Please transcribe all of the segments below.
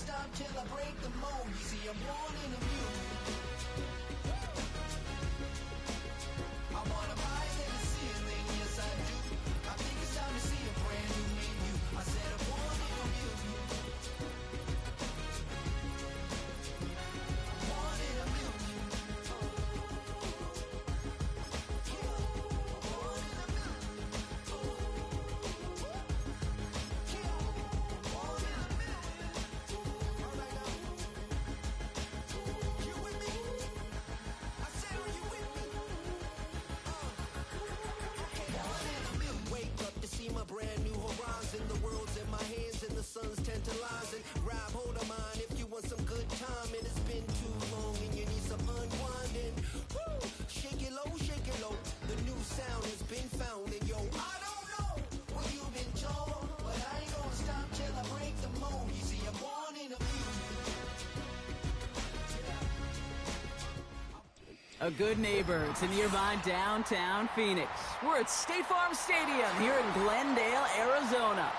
stop till I break the mold. You see, I'm wanting a mule. I want 'em higher than the ceiling, yes I do. I think it's time to see a brand new menu. I said I'm wanting a mule. I'm wanting a mule. Brand new horizon, the world's in my hands and the sun's tantalizing. Grab hold of mine if you want some good time, and it's been too long and you need some unwinding. Woo! Shake it low, the new sound has been found, and yo, I don't know what you've been told, but I ain't gonna stop till I break the mold. You see, I'm wanting a A good neighbor to nearby downtown Phoenix. We're at State Farm Stadium here in Glendale, Arizona.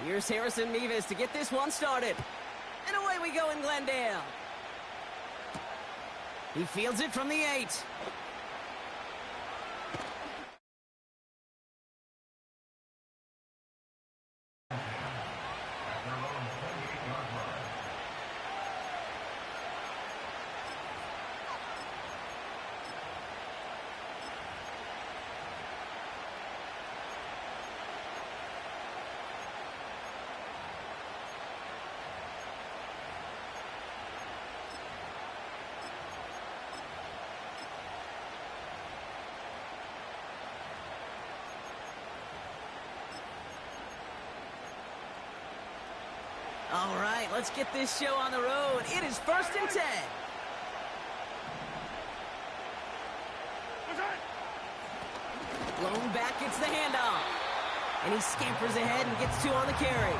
Here's Harrison Mevis to get this one started. And away we go in Glendale. He fields it from the 8. All right, let's get this show on the road. It is 1st and 10. Blown back, gets the handoff. And he scampers ahead and gets 2 on the carry.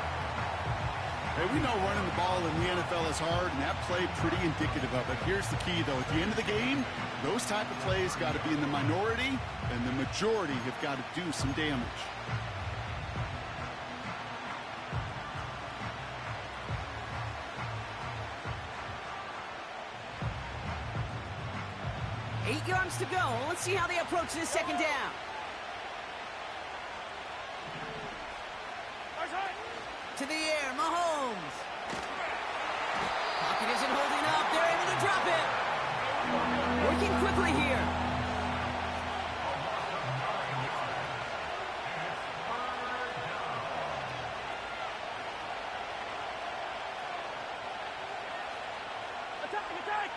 Hey, we know running the ball in the NFL is hard, and that play pretty indicative of it. Here's the key, though. At the end of the game, those type of plays got to be in the minority, and the majority have got to do some damage. Eight yards to go. Let's see how they approach this second down. To the air, Mahomes. Pocket isn't holding up. They're able to drop it. Working quickly here. Attack!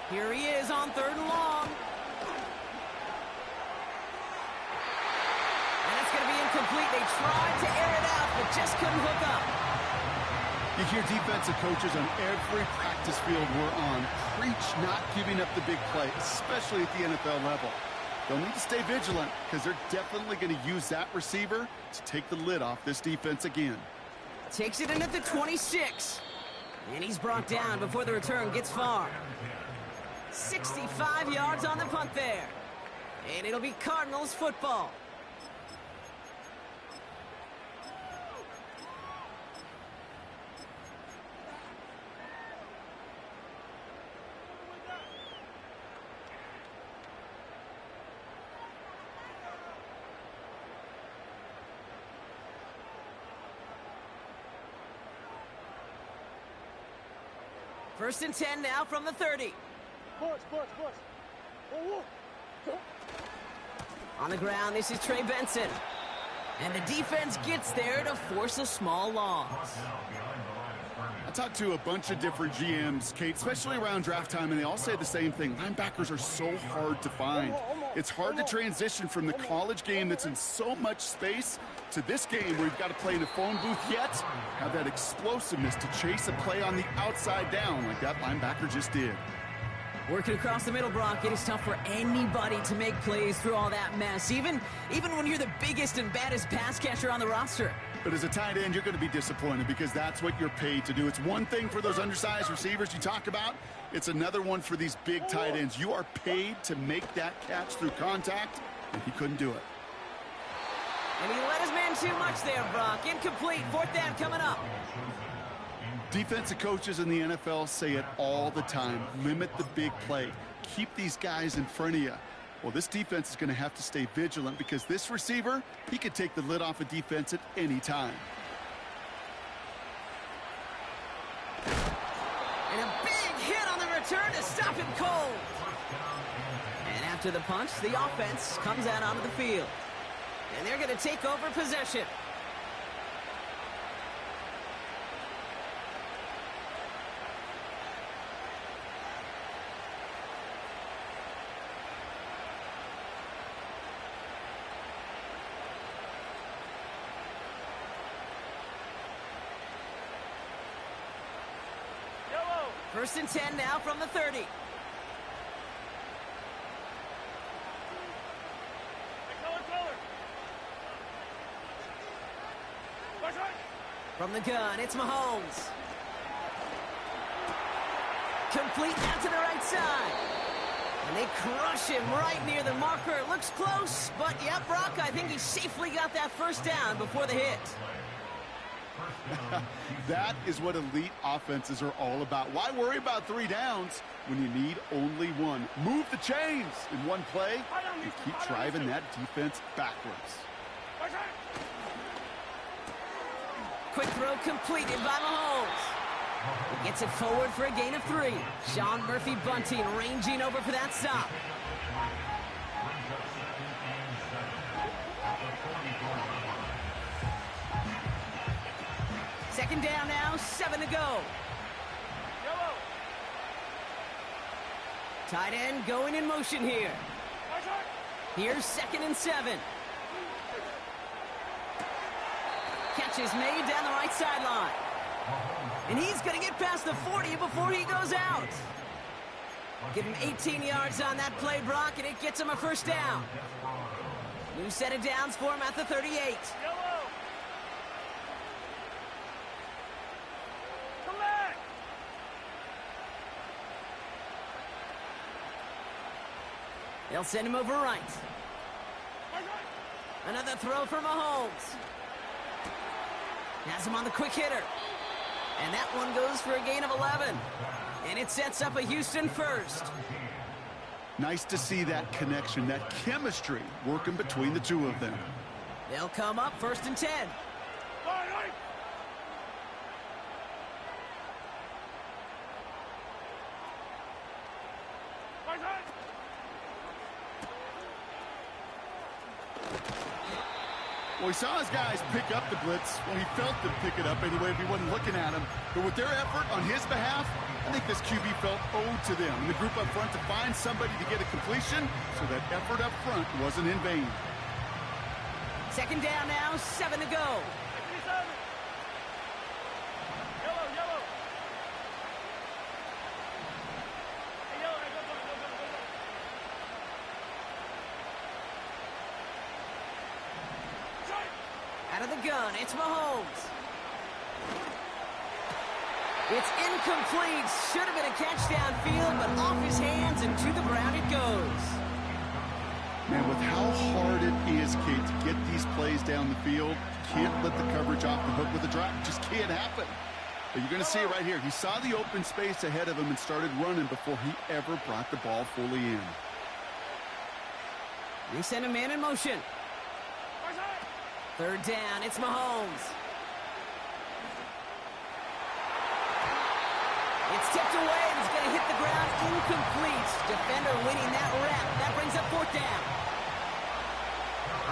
Here he is on 3rd and long. And it's going to be incomplete. They tried to air it out, but just couldn't hook up. You hear defensive coaches on every practice field we're on preach not giving up the big play, especially at the NFL level. They'll need to stay vigilant because they're definitely going to use that receiver to take the lid off this defense again. Takes it in at the 26. And he's brought down before the return gets far. 65 yards on the punt there. And it'll be Cardinals football. First and 10 now from the 30. On the ground, this is Trey Benson. And the defense gets there to force a small loss. I talked to a bunch of different GMs, Kate, especially around draft time, and they all say the same thing. Linebackers are so hard to find. It's hard to transition from the college game that's in so much space to this game where you've got to play in a phone booth, yet have that explosiveness to chase a play on the outside down like that linebacker just did. Working across the middle, Brock, it is tough for anybody to make plays through all that mess, even when you're the biggest and baddest pass catcher on the roster. But as a tight end, you're going to be disappointed because that's what you're paid to do. It's one thing for those undersized receivers you talk about. It's another one for these big tight ends. You are paid to make that catch through contact, and he couldn't do it. And he let his man too much there, Brock. Incomplete. Fourth down coming up. Defensive coaches in the NFL say it all the time. Limit the big play. Keep these guys in front of you. Well, this defense is going to have to stay vigilant because this receiver, he could take the lid off a defense at any time. And a big hit on the return to stop him cold. And after the punch, the offense comes out onto the field. And they're going to take over possession. First and 10 now from the 30. From the gun, it's Mahomes. Complete out to the right side. And they crush him right near the marker. Looks close, but yeah, Brock, I think he safely got that first down before the hit. That is what elite offenses are all about. Why worry about 3 downs when you need only 1? Move the chains in one play and keep driving that defense backwards. Quick throw completed by Mahomes. He gets it forward for a gain of 3. Sean Murphy-Bunting ranging over for that stop. Second down now, 7 to go. Tight end going in motion here. Here's 2nd and 7. Catch is made down the right sideline. And he's going to get past the 40 before he goes out. Give him 18 yards on that play, Brock, and it gets him a first down. New set of downs for him at the 38. They'll send him over right. Another throw for Mahomes. Has him on the quick hitter. And that one goes for a gain of 11. And it sets up a Houston first. Nice to see that connection, that chemistry working between the two of them. They'll come up 1st and 10. Well, he saw his guys pick up the blitz. Well, he felt them pick it up anyway if he wasn't looking at him. But with their effort on his behalf, I think this QB felt owed to them. And the group up front to find somebody to get a completion, so that effort up front wasn't in vain. Second down now, 7 to go. Out of the gun, it's Mahomes. It's incomplete. Should have been a catch downfield, but off his hands and to the ground it goes. Man, with how hard it is, Kate, to get these plays down the field, can't let the coverage off the hook with a drop. It just can't happen. But you're going to see it right here. He saw the open space ahead of him and started running before he ever brought the ball fully in. They send a man in motion. Third down, it's Mahomes. It's tipped away and it's going to hit the ground incomplete. Defender winning that rep. That brings up 4th down.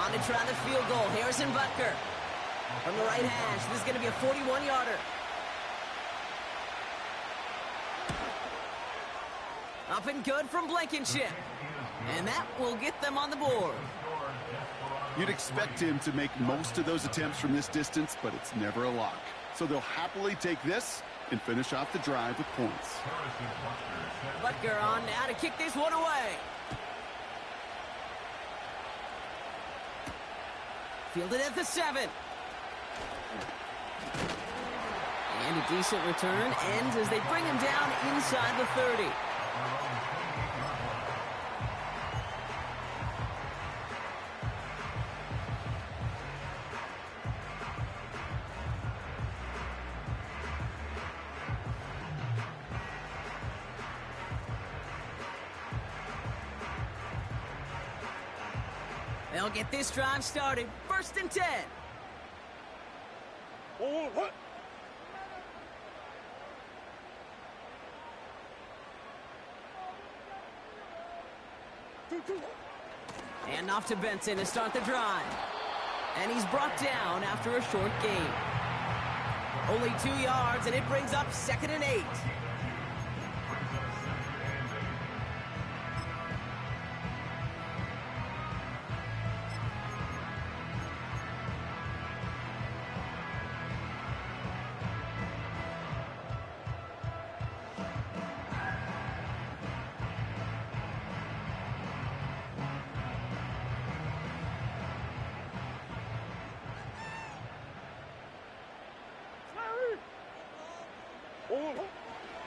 On to try the field goal, Harrison Butker. From the right hash, this is going to be a 41-yarder. Up and good from Blankenship. And that will get them on the board. You'd expect him to make most of those attempts from this distance, but it's never a lock. So they'll happily take this and finish off the drive with points. Butker on now to kick this one away. Fielded at the 7. And a decent return ends as they bring him down inside the 30. They'll get this drive started. 1st and 10. And off to Benson to start the drive. And he's brought down after a short gain. Only 2 yards, and it brings up 2nd and 8.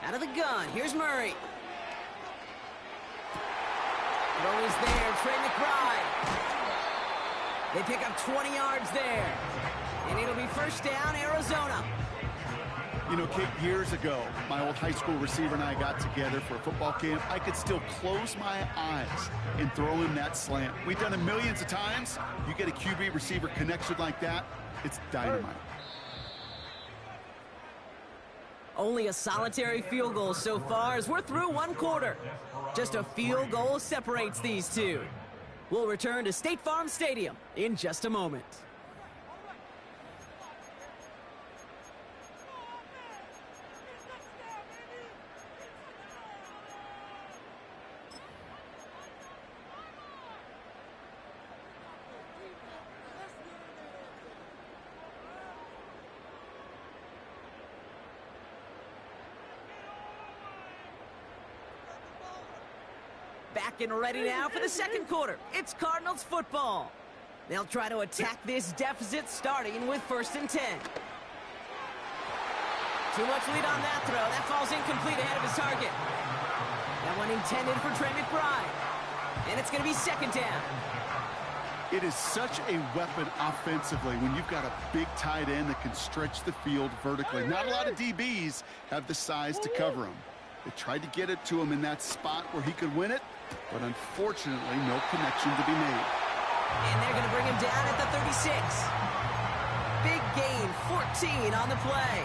Out of the gun, here's Murray. Throw is there, Trey McBride. They pick up 20 yards there. And it'll be 1st down, Arizona. You know, Kate, years ago, my old high school receiver and I got together for a football camp. I could still close my eyes and throw him that slant. We've done it millions of times. You get a QB receiver connection like that, it's dynamite. Only a solitary field goal so far as we're through 1 quarter. Just a field goal separates these two. We'll return to State Farm Stadium in just a moment. Back and ready now for the 2nd quarter. It's Cardinals football. They'll try to attack this deficit starting with 1st and 10. Too much lead on that throw. That falls incomplete ahead of his target. That one intended for Trey McBride. And it's going to be 2nd down. It is such a weapon offensively when you've got a big tight end that can stretch the field vertically. Not a lot of DBs have the size to cover him. They tried to get it to him in that spot where he could win it, but unfortunately, no connection to be made. And they're going to bring him down at the 36. Big gain, 14 on the play.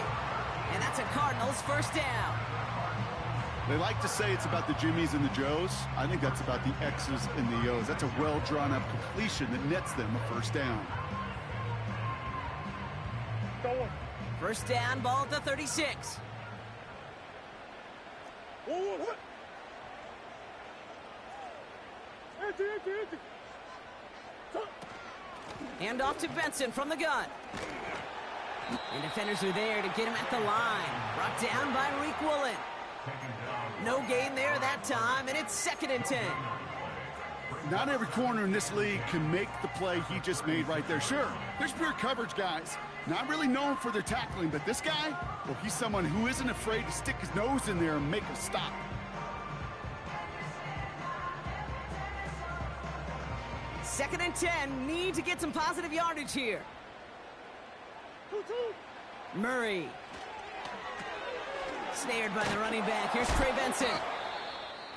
And that's a Cardinals 1st down. They like to say it's about the Jimmies and the Joes. I think that's about the X's and the O's. That's a well-drawn-up completion that nets them a 1st down. 1st down, ball at the 36. Hand off to Benson from the gun. And defenders are there to get him at the line. Brought down by Reek Woolen. No gain there that time, and it's 2nd and 10. Not every corner in this league can make the play he just made right there. Sure, there's pure coverage guys. Not really known for their tackling, but this guy, well, he's someone who isn't afraid to stick his nose in there and make a stop. Second and 10, need to get some positive yardage here. Murray. Snared by the running back. Here's Trey Benson.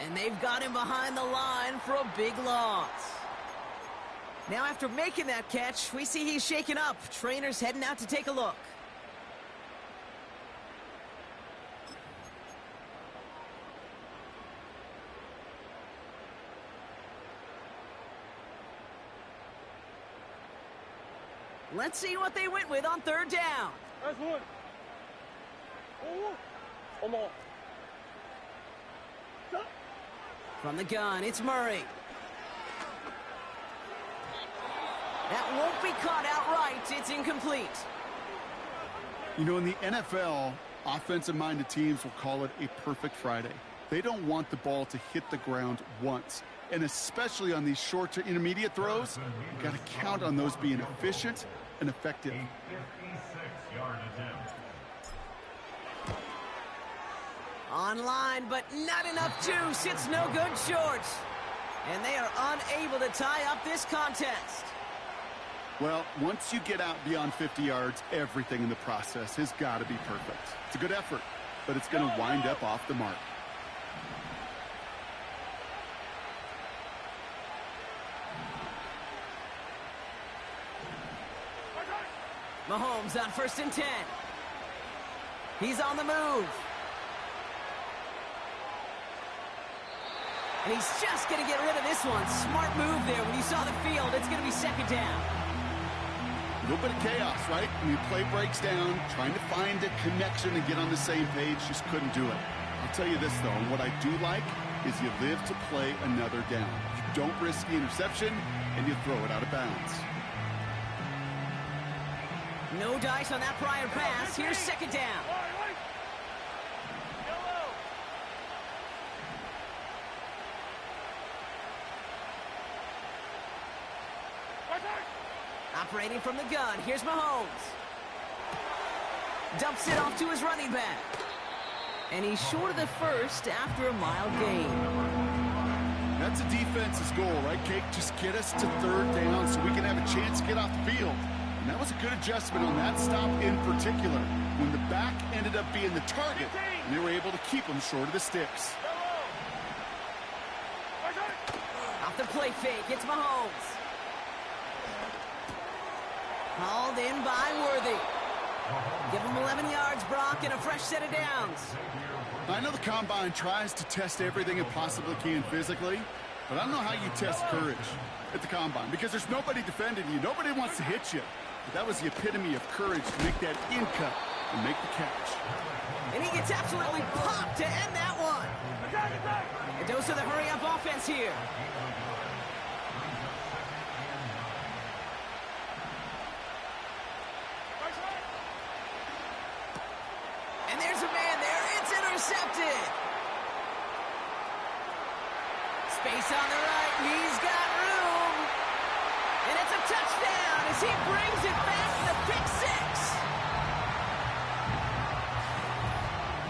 And they've got him behind the line for a big loss. Now after making that catch, we see he's shaken up. Trainer's heading out to take a look. Let's see what they went with on 3rd down. Nice one. Oh, come on. From the gun, it's Murray. That won't be caught outright. It's incomplete. You know, in the NFL, offensive-minded teams will call it a perfect Friday. They don't want the ball to hit the ground once. And especially on these short to intermediate throws, you got to count on those being efficient and effective. Online, but not enough juice. It's no good short. And they are unable to tie up this contest. Well, once you get out beyond 50 yards, everything in the process has got to be perfect. It's a good effort, but it's going to wind up off the mark. Mahomes on 1st and 10. He's on the move. And he's just going to get rid of this one. Smart move there. When you saw the field, it's going to be 2nd down. A little bit of chaos, right? When your play breaks down, trying to find a connection and get on the same page, just couldn't do it. I'll tell you this, though, and what I do like is you live to play another down. You don't risk the interception, and you throw it out of bounds. No dice on that prior pass. Here's 2nd down. Operating from the gun, here's Mahomes. Dumps it off to his running back. And he's short of the first after a mile gain. That's a defense's goal, right, Cake? Just get us to 3rd down so we can have a chance to get off the field. And that was a good adjustment on that stop in particular, when the back ended up being the target, and they were able to keep him short of the sticks. Off the play fake, it's Mahomes. Hauled in by Worthy. Give him 11 yards, Brock, and a fresh set of downs. I know the Combine tries to test everything it possibly can physically, but I don't know how you test courage at the Combine, because there's nobody defending you. Nobody wants to hit you. But that was the epitome of courage to make that in cut and make the catch. And he gets absolutely popped to end that one. A dose of the hurry-up offense here. And there's a man there. It's intercepted. Space on the right. He's got room. And it's a touchdown as he brings it back to the pick 6.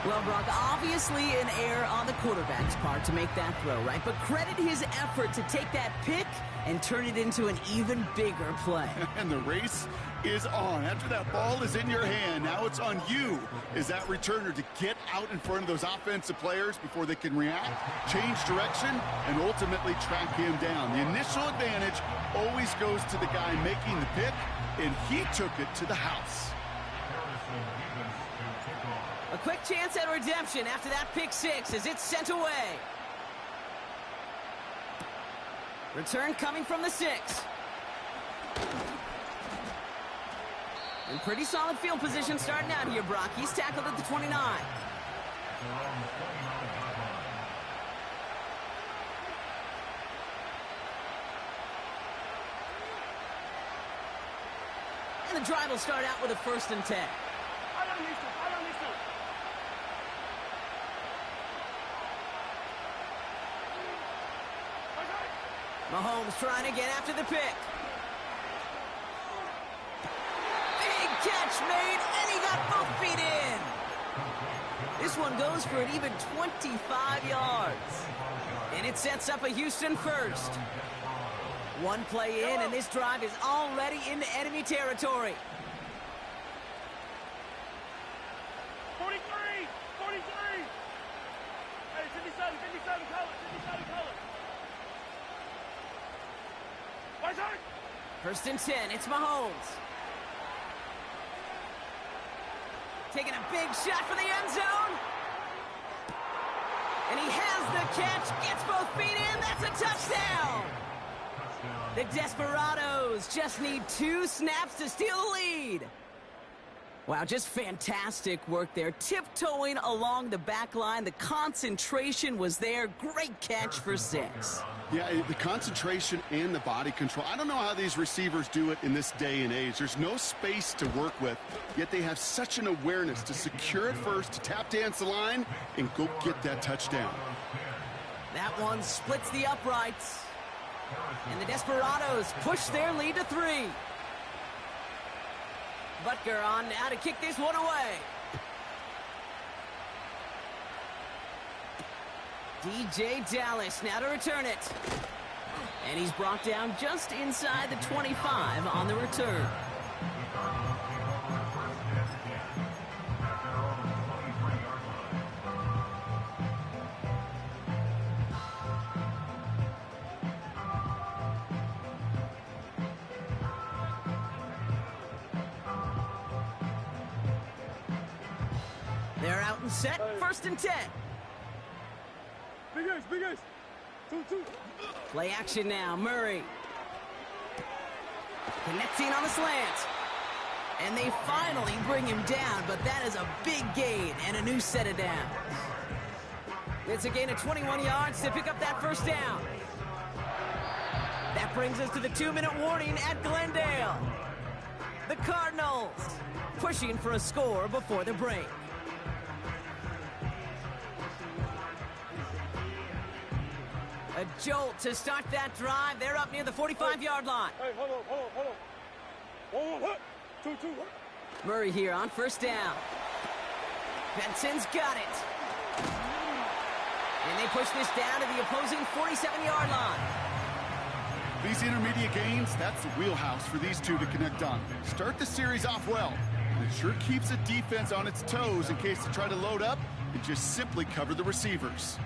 Well, Brock, obviously an error on the quarterback's part to make that throw, right? But credit his effort to take that pick and turn it into an even bigger play. And the race is on. After that ball is in your hand, now it's on you as that returner to get out in front of those offensive players before they can react, change direction, and ultimately track him down. The initial advantage always goes to the guy making the pick, and he took it to the house. A quick chance at redemption after that pick 6 as it's sent away. Return coming from the 6. In pretty solid field position starting out here, Brock. He's tackled at the 29. And the drive will start out with a 1st and 10. Mahomes trying to get after the pick. Big catch made, and he got both feet in. This one goes for an even 25 yards. And it sets up a Houston 1st. One play in, and this drive is already into enemy territory. 43! 43! Hey, 57, color, 57, color. 1st and 10, it's Mahomes. Taking a big shot for the end zone. And he has the catch, gets both feet in, that's a touchdown. The Desperados just need 2 snaps to steal the lead. Wow, just fantastic work there. Tiptoeing along the back line. The concentration was there. Great catch for 6. Yeah, the concentration and the body control. I don't know how these receivers do it in this day and age. There's no space to work with, yet they have such an awareness to secure it first, to tap dance the line, and go get that touchdown. That one splits the uprights. And the Desperados push their lead to 3. Butker on now to kick this one away. DJ Dallas now to return it. And he's brought down just inside the 25 on the return. They're out and set. 1st and 10. Big ace. 2-2. Play action now. Murray. Connecting on the slant. And they finally bring him down, but that is a big gain and a new set of downs. It's a gain of 21 yards to pick up that 1st down. That brings us to the 2-minute warning at Glendale. The Cardinals pushing for a score before the break. A jolt to start that drive. They're up near the 45-yard line. Hey, hold on. 2-2. Murray here on 1st down. Benson's got it. And they push this down to the opposing 47-yard line. These intermediate gains, that's the wheelhouse for these two to connect on. Start the series off well. And it sure keeps the defense on its toes in case they try to load up and just simply cover the receivers.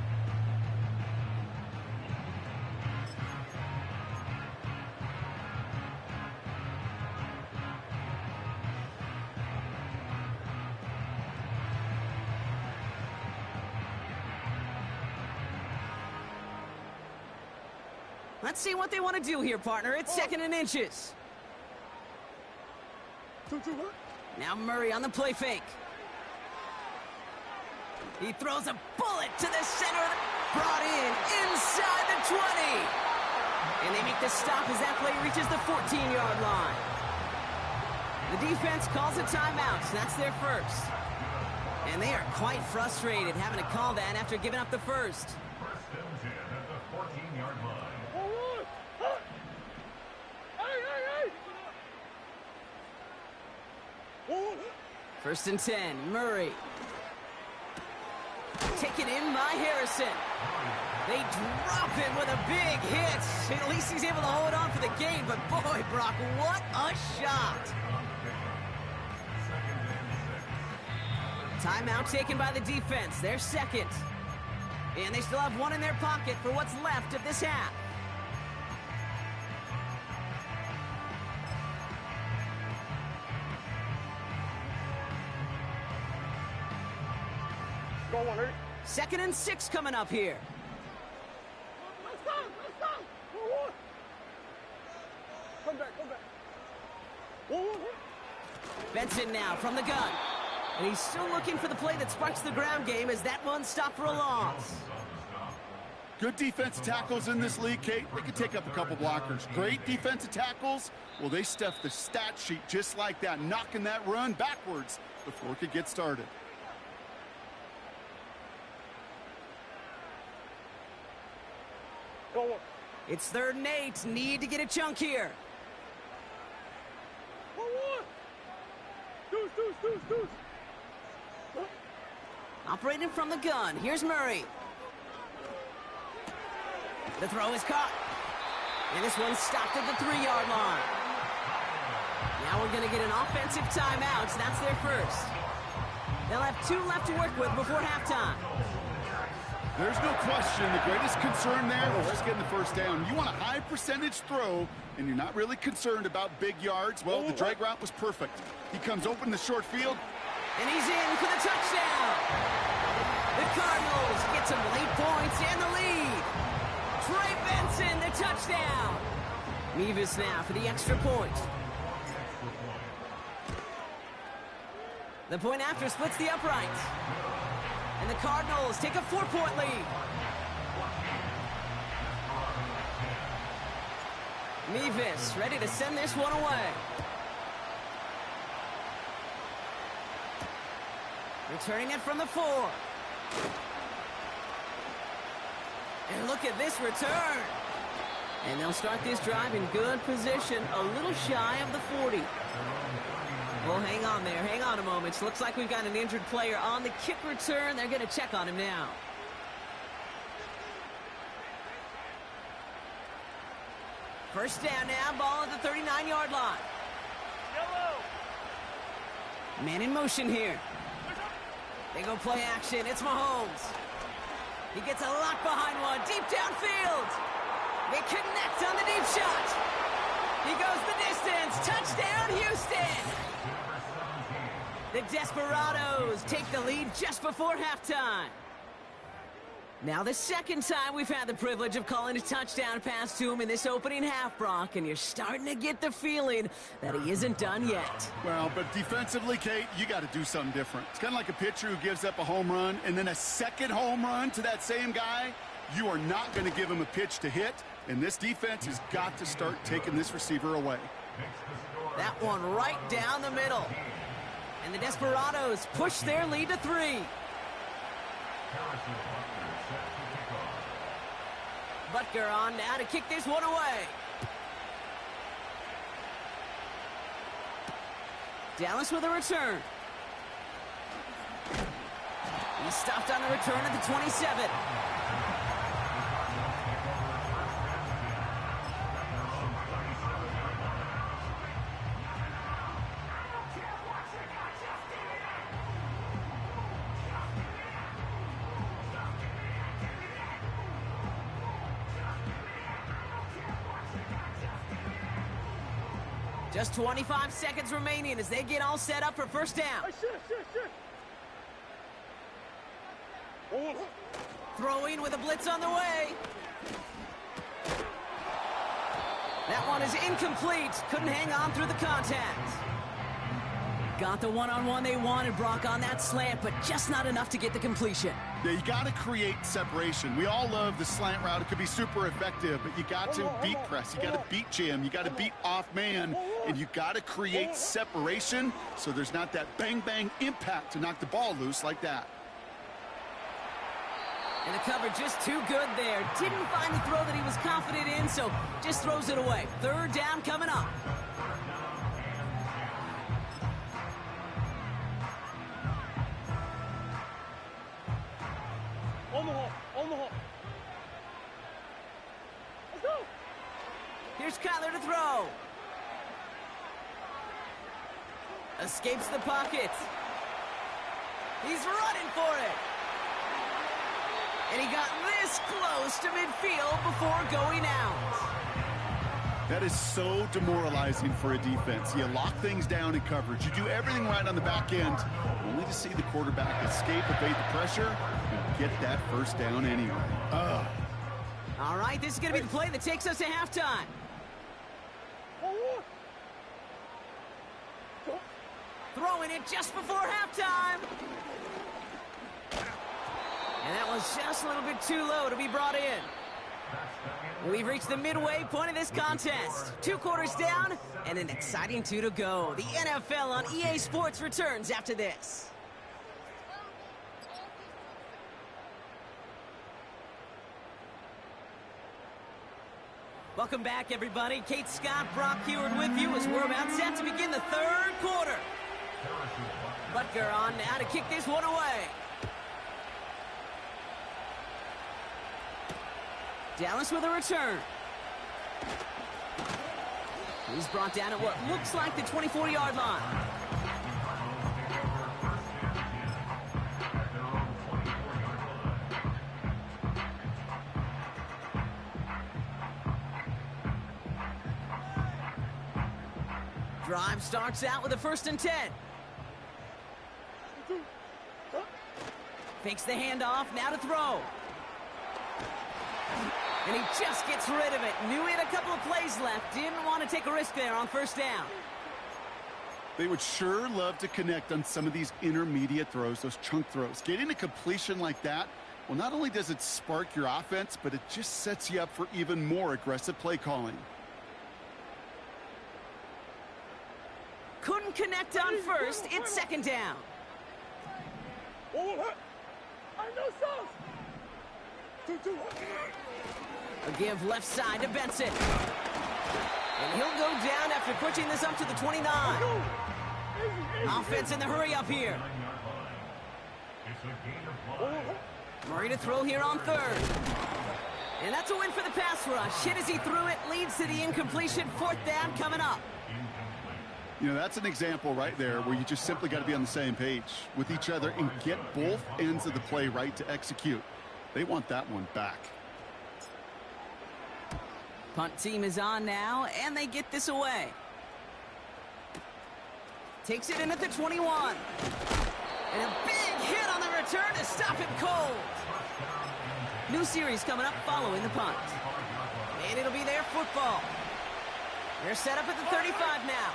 Let's see what they want to do here, partner. It's 2nd and inches. 2-2. Now Murray on the play fake. He throws a bullet to the center. Brought in inside the 20. And they make the stop as that play reaches the 14-yard line. The defense calls a timeout, so that's their 1st. And they are quite frustrated having to call that after giving up the 1st. First and 10, Murray. Taken in by Harrison. They drop him with a big hit. At least he's able to hold on for the game, but boy, Brock, what a shot. Timeout taken by the defense, their 2nd. And they still have one in their pocket for what's left of this half. Go on, hurry. 2nd and 6 coming up here. Let's go. Go on. Come back. Go on. Benson now from the gun. And he's still looking for the play that sparks the ground game as that one stopped for a loss. Good defensive tackles in this league, Kate. They can take up a couple blockers. Great defensive tackles. Well, they stuffed the stat sheet just like that, knocking that run backwards before it could get started. Go on. It's 3rd and 8. Need to get a chunk here. Go on. Deuce. Operating from the gun. Here's Murray. The throw is caught. And this one stopped at the 3-yard line. Now we're going to get an offensive timeout. So that's their 1st. They'll have 2 left to work with before halftime. There's no question the greatest concern there is just getting the 1st down. You want a high percentage throw, and you're not really concerned about big yards. Well, the drag route was perfect. He comes open the short field. And he's in for the touchdown. The Cardinals get some late points and the lead. Trey Benson, the touchdown. Mevis now for the extra point. The point after splits the upright. And the Cardinals take a 4-point lead. Mevis ready to send this one away. Returning it from the 4. And look at this return. And they'll start this drive in good position, a little shy of the 40. Well, hang on there. Hang on a moment. Looks like we've got an injured player on the kick return. They're going to check on him now. First down now, ball at the 39-yard line. Yellow. Man in motion here. They go play action. It's Mahomes. He gets a lock behind one, deep downfield. They connect on the deep shot. He goes the distance. Touchdown, Houston. The Desperados take the lead just before halftime. Now the second time we've had the privilege of calling a touchdown pass to him in this opening half, Brock, and you're starting to get the feeling that he isn't done yet. Well, but defensively, Kate, you got to do something different. It's kind of like a pitcher who gives up a home run and then a second home run to that same guy. You are not going to give him a pitch to hit, and this defense has got to start taking this receiver away. That one right down the middle. And the Desperados push their lead to 3. Butker on now to kick this one away. Dallas with a return. He's stopped on the return at the 27. Just 25 seconds remaining as they get all set up for first down. Hey, shit. Oh. Throwing with a blitz on the way. That one is incomplete. Couldn't hang on through the contact. Got the one-on-one they wanted, Brock, on that slant, but just not enough to get the completion. Yeah, you got to create separation. We all love the slant route. It could be super effective, but you got to beat press. You got to beat jam. You got to beat off man, and you got to create separation so there's not that bang-bang impact to knock the ball loose like that. And the cover just too good there. Didn't find the throw that he was confident in, so just throws it away. Third down coming up. Omaha. Let's go. Here's Kyler to throw. Escapes the pocket. He's running for it. And he got this close to midfield before going out. That is so demoralizing for a defense. You lock things down in coverage. You do everything right on the back end, only to see the quarterback escape, evade the pressure, and get that first down anyway. Ugh. All right, this is going to be the play that takes us to halftime. Throwing it just before halftime. And that was just a little bit too low to be brought in. We've reached the midway point of this contest. 2 quarters down and an exciting 2 to go. The NFL on EA Sports returns after this. Welcome back, everybody. Kate Scott, Brock Huard with you as we're about set to begin the third quarter. Butker on now to kick this one away. Dallas with a return. He's brought down at what looks like the 24-yard line. Drive starts out with a 1st and 10. Fakes the handoff, now to throw. And he just gets rid of it. Knew he had a couple of plays left. Didn't want to take a risk there on 1st down. They would sure love to connect on some of these intermediate throws, those chunk throws. Getting a completion like that, well, not only does it spark your offense, but it just sets you up for even more aggressive play calling. Couldn't connect on first. It's second down. A give left side to Benson. And he'll go down after pushing this up to the 29. Offense in the hurry up here. Murray to throw here on third. And that's a win for the pass rush. Hit as he threw it, leads to the incompletion. Fourth down coming up. You know, that's an example right there where you just simply got to be on the same page with each other and get both ends of the play right to execute. They want that one back. Punt team is on now, and they get this away. Takes it in at the 21. And a big hit on the return to stop it cold. New series coming up following the punt. And it'll be their football. They're set up at the 35 now.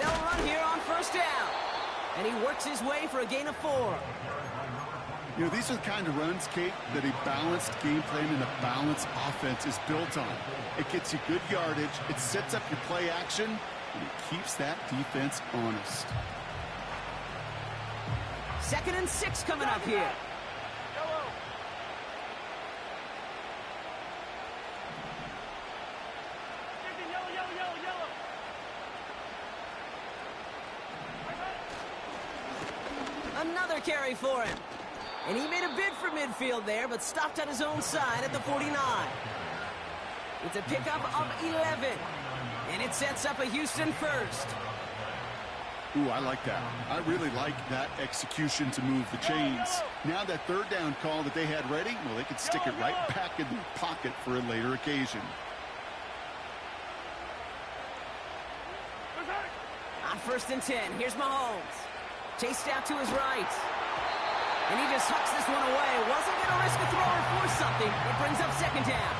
They'll run here on first down. And he works his way for a gain of 4. You know, these are the kind of runs, Kate, that a balanced game plan and a balanced offense is built on. It gets you good yardage, it sets up your play action, and it keeps that defense honest. 2nd and 6 coming up here. Another carry for him. And he made a bid for midfield there, but stopped on his own side at the 49. It's a pickup of 11. And it sets up a Houston first. Ooh, I like that. I really like that execution to move the chains. Now that third down call that they had ready, well, they could stick it right back in their pocket for a later occasion. On 1st and 10, here's Mahomes. Chased out to his right. And he just hucks this one away. Wasn't going to risk a throw or force something. It brings up second down.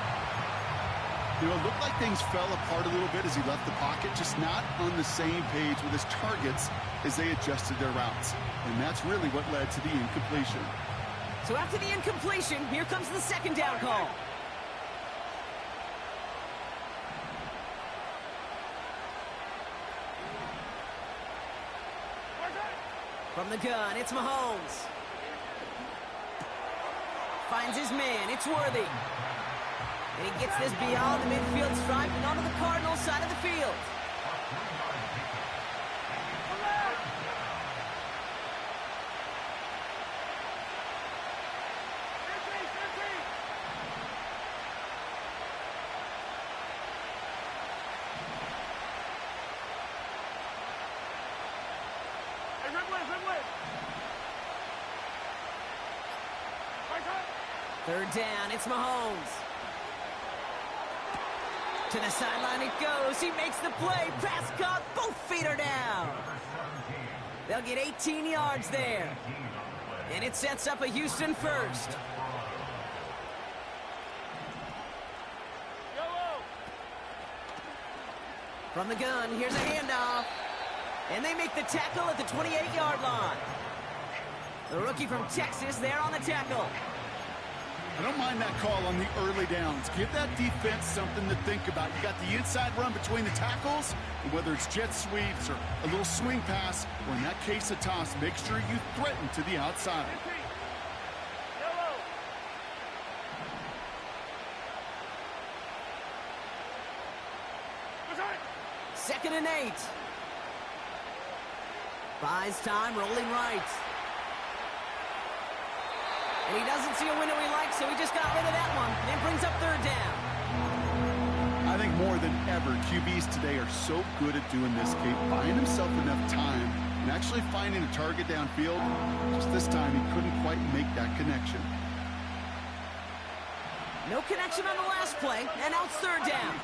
You know, it looked like things fell apart a little bit as he left the pocket, just not on the same page with his targets as they adjusted their routes. And that's really what led to the incompletion. So after the incompletion, here comes the second down call. From the gun, it's Mahomes. Finds his man, it's Worthy. And he gets this beyond the midfield stripe and onto the Cardinals side of the field. Third down, it's Mahomes. To the sideline it goes. He makes the play. Pass caught. Both feet are down. They'll get 18 yards there. And it sets up a Houston first. From the gun, here's a handoff. And they make the tackle at the 28-yard line. The rookie from Texas there on the tackle. I don't mind that call on the early downs. Give that defense something to think about. You got the inside run between the tackles, and whether it's jet sweeps or a little swing pass, or in that case a toss, make sure you threaten to the outside. Second and 8. Buys time, rolling right. And he doesn't see a window he likes, so he just got rid of that one. And it brings up third down. I think more than ever, QBs today are so good at doing this, Kate, buying himself enough time and actually finding a target downfield. Just this time, he couldn't quite make that connection. No connection on the last play, and now it's third down.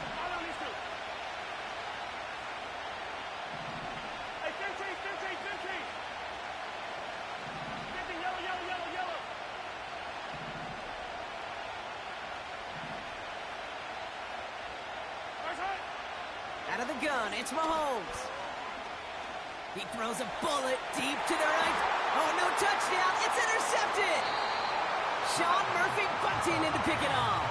Out of the gun, it's Mahomes. He throws a bullet deep to the right. Oh, no touchdown. It's intercepted. Sean Murphy Bunting in to pick it off.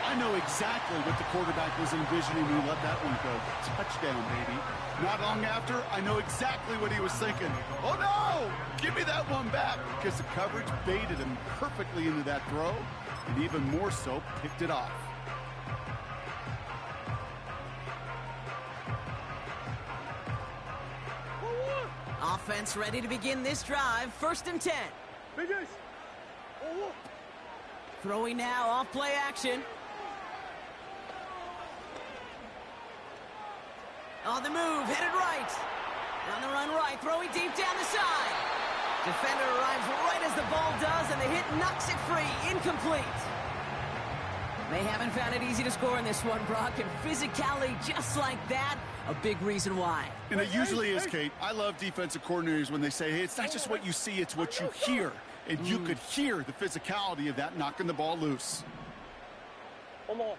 I know exactly what the quarterback was envisioning when he let that one go. Touchdown, baby. Not long after, I know exactly what he was thinking. Oh, no! Give me that one back, because the coverage baited him perfectly into that throw, and even more so, picked it off. Offense ready to begin this drive. 1st and 10. Big Ace. Throwing now off play action. On the move, headed right. On the run right, throwing deep down the side. Defender arrives right as the ball does, and the hit knocks it free. Incomplete. They haven't found it easy to score in this one, Brock, and physicality just like that, a big reason why. And it usually is, Kate. I love defensive coordinators when they say, hey, it's not just what you see, it's what you hear. And you could hear the physicality of that knocking the ball loose. Omaha.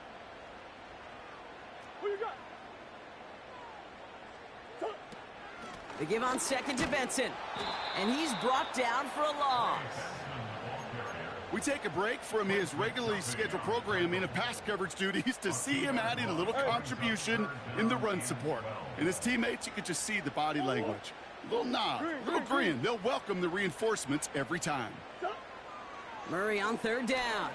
Who you got? They give on 2nd to Benson, and he's brought down for a loss. We take a break from his regularly scheduled programming of pass coverage duties to see him adding a little contribution in the run support. And his teammates, you could just see the body language. A little nod, a little grin. They'll welcome the reinforcements every time. Murray on 3rd down.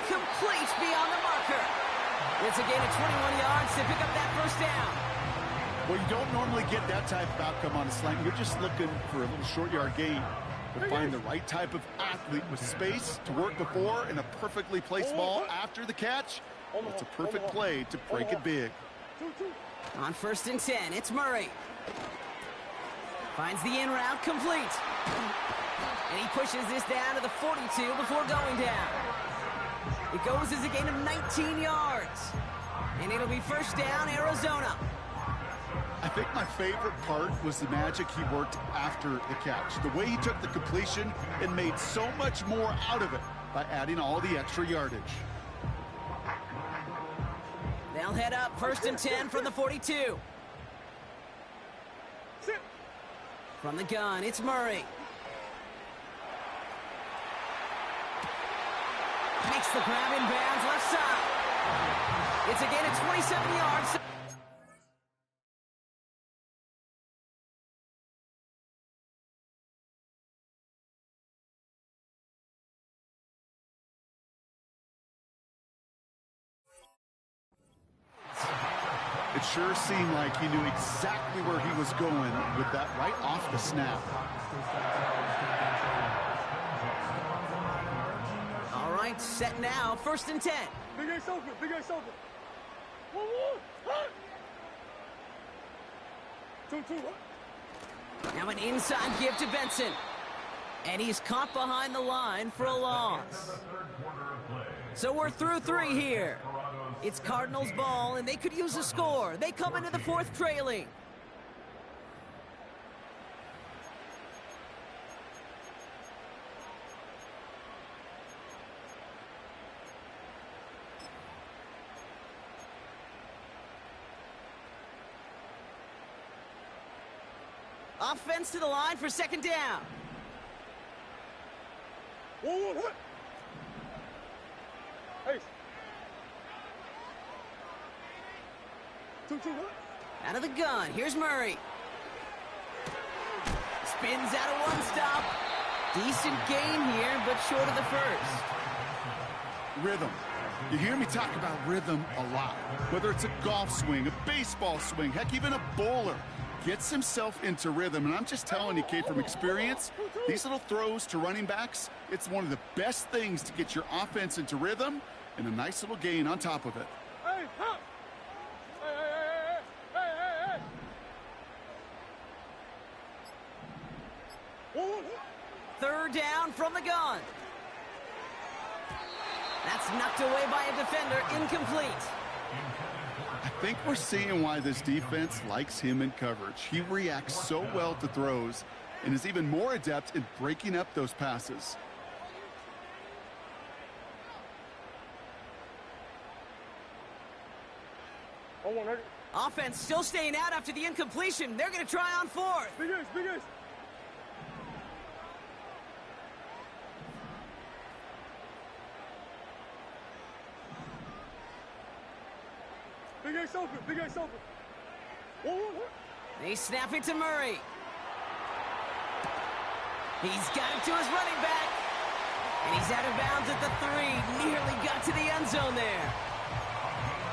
Complete beyond the marker. It's a gain of 21 yards to pick up that 1st down. Well, you don't normally get that type of outcome on a slant. You're just looking for a little short yard gain. But find the right type of athlete with space to work before and a perfectly placed ball after the catch. It's a perfect play to break it big. On 1st and 10, it's Murray. Finds the in route complete. And he pushes this down to the 42 before going down. It goes as a gain of 19 yards. And it'll be 1st down, Arizona. I think my favorite part was the magic he worked after the catch. The way he took the completion and made so much more out of it by adding all the extra yardage. They'll head up 1st and 10 from the 42. From the gun, it's Murray. Makes the grab in bounds left side. It's a gain of 27 yards. It sure seemed like he knew exactly where he was going with that right off the snap. All right, set now, 1st and 10. Big Ace open. Big Ace open. 2-2. Now an inside give to Benson. And he's caught behind the line for a loss. So we're through 3 here. It's Cardinals ball, and they could use a score. They come into the 4th trailing. Offense to the line for 2nd down. 1-1. Ace. 2-2. Out of the gun, here's Murray. Spins out of one stop. Decent gain here, but short of the 1st. Rhythm. You hear me talk about rhythm a lot. Whether it's a golf swing, a baseball swing, heck, even a bowler gets himself into rhythm. And I'm just telling you, Kate, from experience, these little throws to running backs, it's one of the best things to get your offense into rhythm and a nice little gain on top of it. Hey, hop. Hey. 1-1. 3rd down from the gun. That's knocked away by a defender, incomplete. I think we're seeing why this defense likes him in coverage. He reacts so well to throws and is even more adept in breaking up those passes. On one, ready? Offense still staying out after the incompletion. They're going to try on fourth. Big ace, big ace. Big ace open, big ace open. One, one, one. They snap it to Murray. He's got it to his running back. And he's out of bounds at the 3. Nearly got to the end zone there.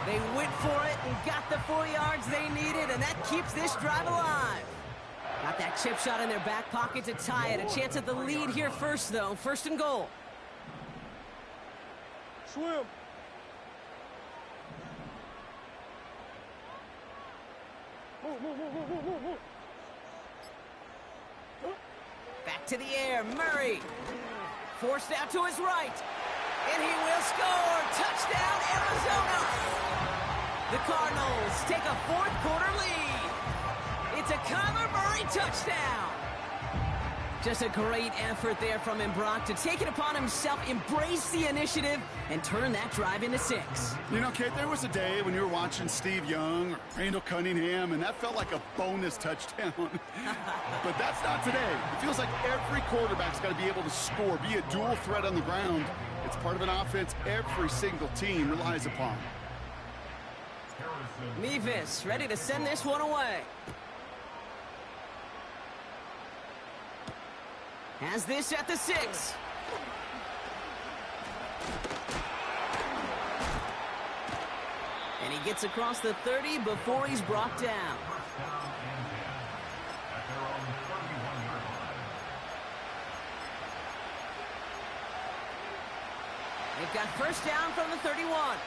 They went for it and got the 4 yards they needed, and that keeps this drive alive. Got that chip shot in their back pocket to tie it. A chance at the lead here first, though. First and goal. Swim. Move. Back to the air, Murray. Forced out to his right. And he will score. Touchdown, Arizona. The Cardinals take a fourth-quarter lead. It's a Kyler Murray touchdown. Just a great effort there from him, Brock, to take it upon himself, embrace the initiative, and turn that drive into 6. You know, Kate, there was a day when you were watching Steve Young or Randall Cunningham, and that felt like a bonus touchdown. But that's not today. It feels like every quarterback's got to be able to score, be a dual threat on the ground. It's part of an offense every single team relies upon. Mevis ready to send this one away. Has this at the 6. And he gets across the 30 before he's brought down. They've got first down from the 31. Yellow.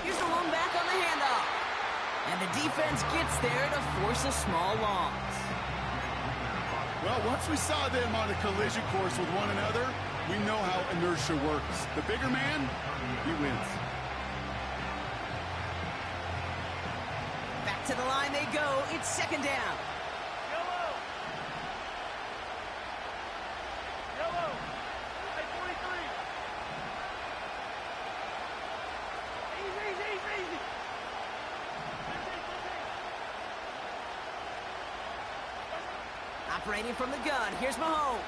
Here's the one back on the handoff. And the defense gets there to force a small loss. Well, once we saw them on a collision course with one another, we know how inertia works. The bigger man, he wins. Back to the line they go. It's second down. Yellow. Hey, 43. Easy. Operating from the gun, here's Mahomes.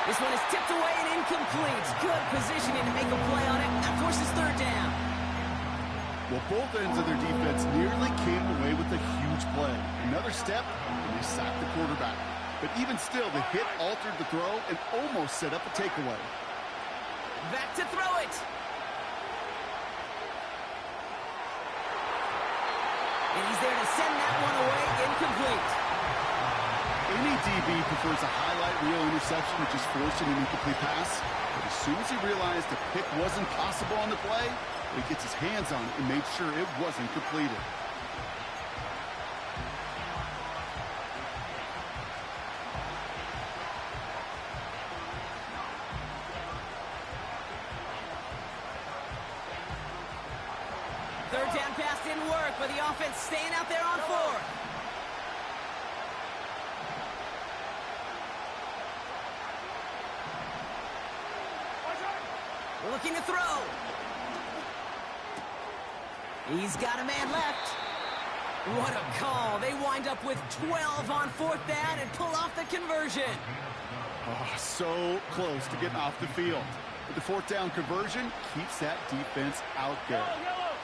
This one is tipped away and incomplete. Good positioning to make a play on it. That forces third down. Well, both ends of their defense nearly came away with a huge play. Another step, and they sacked the quarterback. But even still, the hit altered the throw and almost set up a takeaway. Back to throw it. And he's there to send that one away, incomplete. Any DB prefers a highlight reel interception, which is forcing an incomplete pass. But as soon as he realized the pick wasn't possible on the play, he gets his hands on it and made sure it wasn't completed. Third down pass didn't work, but the offense staying out there on 4. Looking to throw. He's got a man left. What a call. They wind up with 12 on fourth down and pull off the conversion. Oh, so close to getting off the field. But the fourth down conversion keeps that defense out there.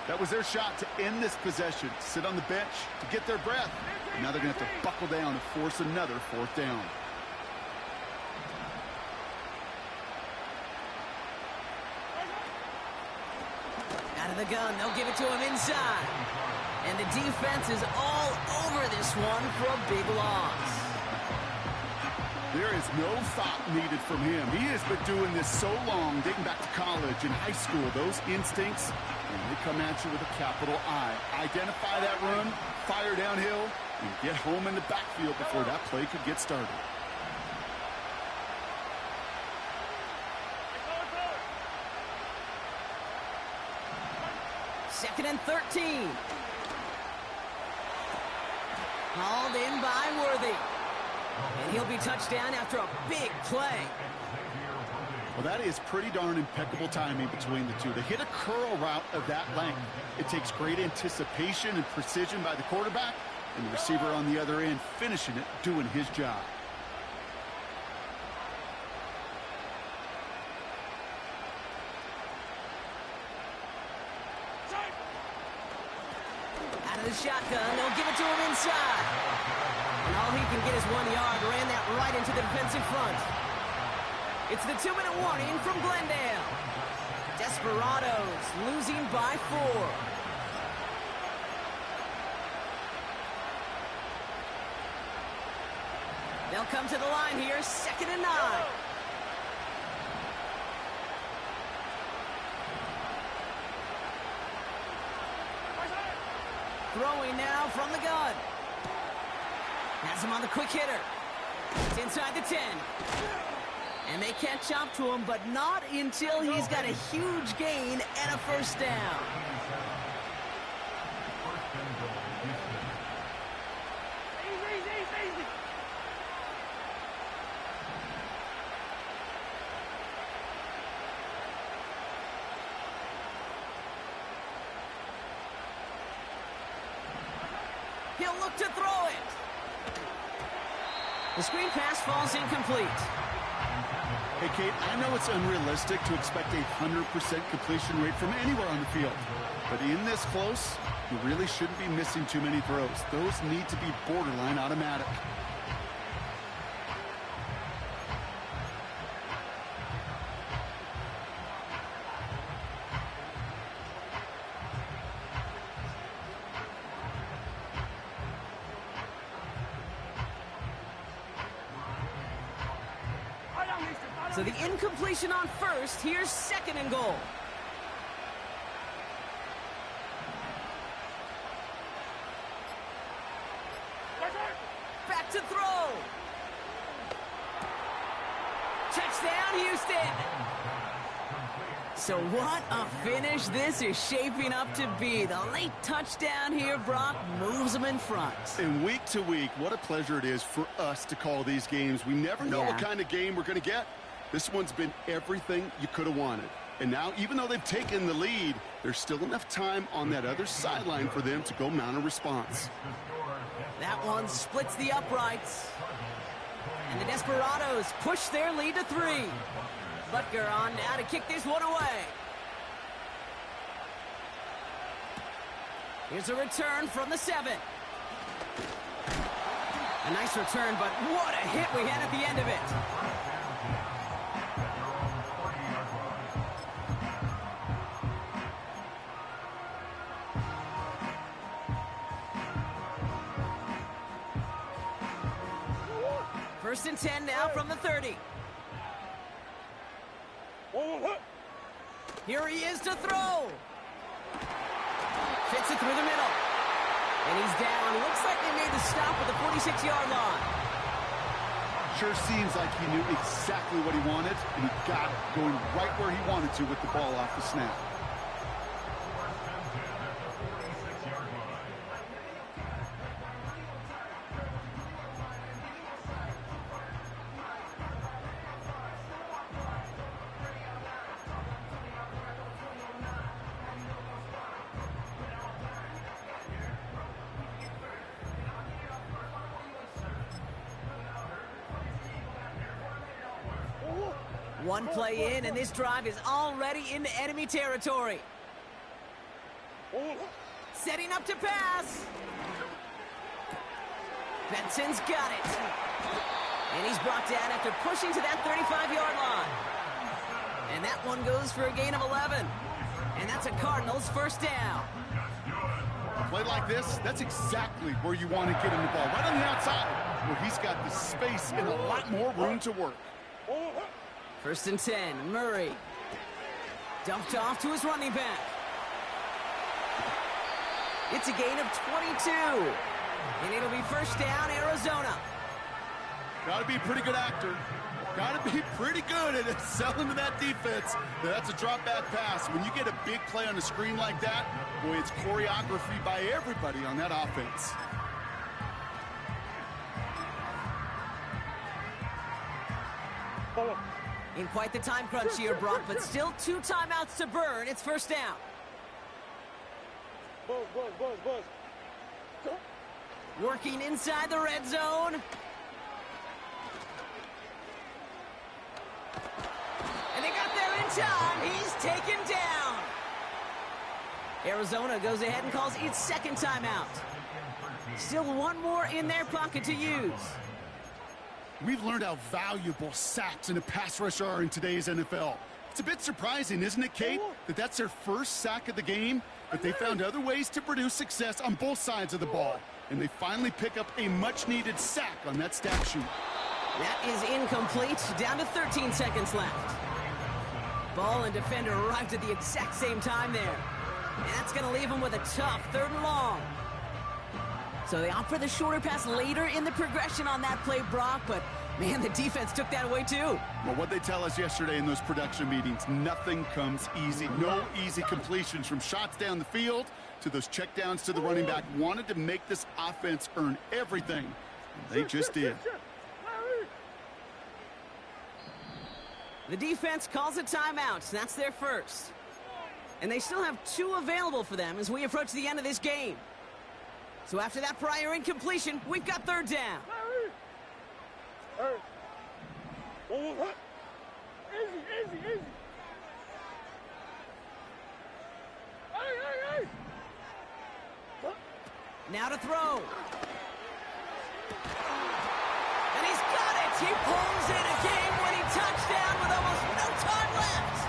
That was their shot to end this possession, sit on the bench to get their breath. And now they're going to have to buckle down and force another fourth down. Out of the gun, they'll give it to him inside. And the defense is all over this one for a big loss. There is no thought needed from him. He has been doing this so long, dating back to college and high school. Those instincts, and they come at you with a capital I. Identify that run, fire downhill, and get home in the backfield before that play could get started. 2nd and 13. Hauled in by Worthy. And he'll be touchdown after a big play. Well, that is pretty darn impeccable timing between the two. To hit a curl route of that length, it takes great anticipation and precision by the quarterback, and the receiver on the other end finishing it, doing his job. Out of the shotgun, they'll give it to him inside. And all he can get is 1 yard, ran that right into the defensive front. It's the 2-minute warning from Glendale. Desperados losing by 4. They'll come to the line here, 2nd and 9. Throwing now from the gun. Has him on the quick hitter. It's inside the 10. And they catch up to him, but not until he's got a huge gain and a first down. Easy. He'll look to throw it. The screen pass falls incomplete. Hey, Kate, I know it's unrealistic to expect a 100% completion rate from anywhere on the field. But in this close, you really shouldn't be missing too many throws. Those need to be borderline automatic. So the incompletion on first. Here's 2nd and goal. Back to throw. Touchdown, Houston. So what a finish this is shaping up to be. The late touchdown here, Brock, moves them in front. And week to week, what a pleasure it is for us to call these games. We never know what kind of game we're going to get. This one's been everything you could have wanted. And now, even though they've taken the lead, there's still enough time on that other sideline for them to go mount a response. That one splits the uprights. And the Desperados push their lead to 3. Butker on now to kick this one away. Here's a return from the 7. A nice return, but what a hit we had at the end of it. First and 10 now from the 30. Here he is to throw. Fits it through the middle. And he's down. Looks like they made the stop at the 46-yard line. Sure seems like he knew exactly what he wanted, and he got it, going right where he wanted to with the ball off the snap. One play in, and this drive is already into enemy territory. Setting up to pass. Benson's got it. And he's brought down after pushing to that 35-yard line. And that one goes for a gain of 11. And that's a Cardinals first down. A play like this, that's exactly where you want to get him the ball. Right on the outside, where he's got the space and a lot more room to work. First and 10, Murray. Dumped off to his running back. It's a gain of 22. And it'll be first down, Arizona. Got to be a pretty good actor. Got to be pretty good at selling to that defense. That's a drop back pass. When you get a big play on the screen like that, boy, it's choreography by everybody on that offense. In quite the time crunch here, Brock, but still 2 timeouts to burn. It's first down. Buzz. Working inside the red zone. And they got there in time. He's taken down. Arizona goes ahead and calls its second timeout. Still one more in their pocket to use. We've learned how valuable sacks in a pass rush are in today's NFL. It's a bit surprising, isn't it, Kate, that that's their first sack of the game, but they found other ways to produce success on both sides of the ball, and they finally pick up a much-needed sack on that stat sheet. That is incomplete. Down to 13 seconds left. Ball and defender arrived at the exact same time there. And that's going to leave him with a tough 3rd and long. So they opt for the shorter pass later in the progression on that play, Brock, but man, the defense took that away too. Well, what they tell us yesterday in those production meetings, nothing comes easy. No easy completions, from shots down the field to those checkdowns to the running back. Wanted to make this offense earn everything. And they just did. The defense calls a timeout. That's their first. And they still have 2 available for them as we approach the end of this game. So after that prior incompletion, we've got 3rd down. Easy. Hey. Now to throw. And he's got it. He pulls in a game-winning touchdown with almost no time left.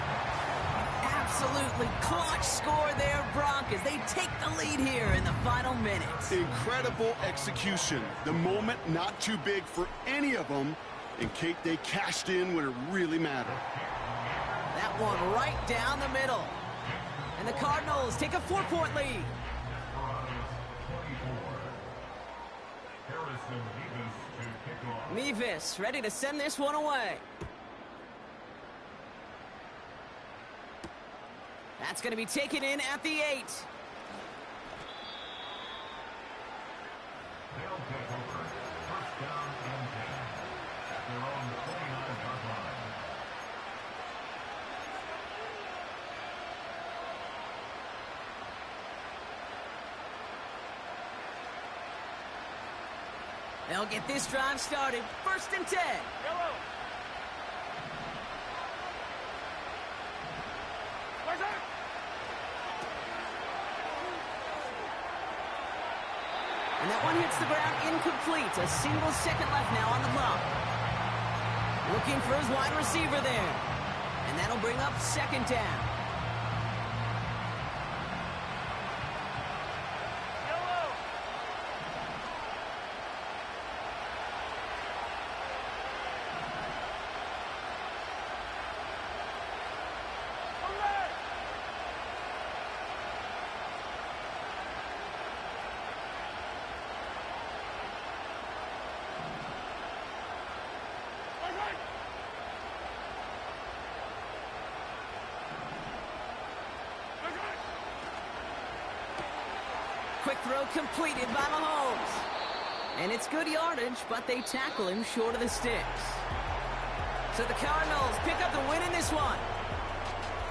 Absolutely clutch score there, Brock, as they take the lead here in the final minutes. Incredible execution. The moment not too big for any of them. And Kate, they cashed in when it really mattered. That one right down the middle. And the Cardinals take a 4-point lead. Mevis ready to send this one away. That's going to be taken in at the 8. They'll get this drive started. 1st and 10. Yellow. And that one hits the ground incomplete. A single second left now on the clock. Looking for his wide receiver there. And that'll bring up 2nd down. Quick throw completed by Mahomes. And it's good yardage, but they tackle him short of the sticks. So the Cardinals pick up the win in this one.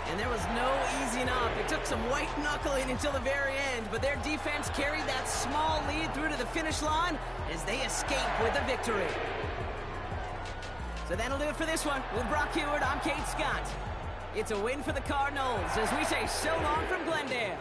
And there was no easing up. It took some white knuckling until the very end, but their defense carried that small lead through to the finish line as they escape with a victory. So that'll do it for this one. With Brock Huard, I'm Kate Scott. It's a win for the Cardinals as we say so long from Glendale.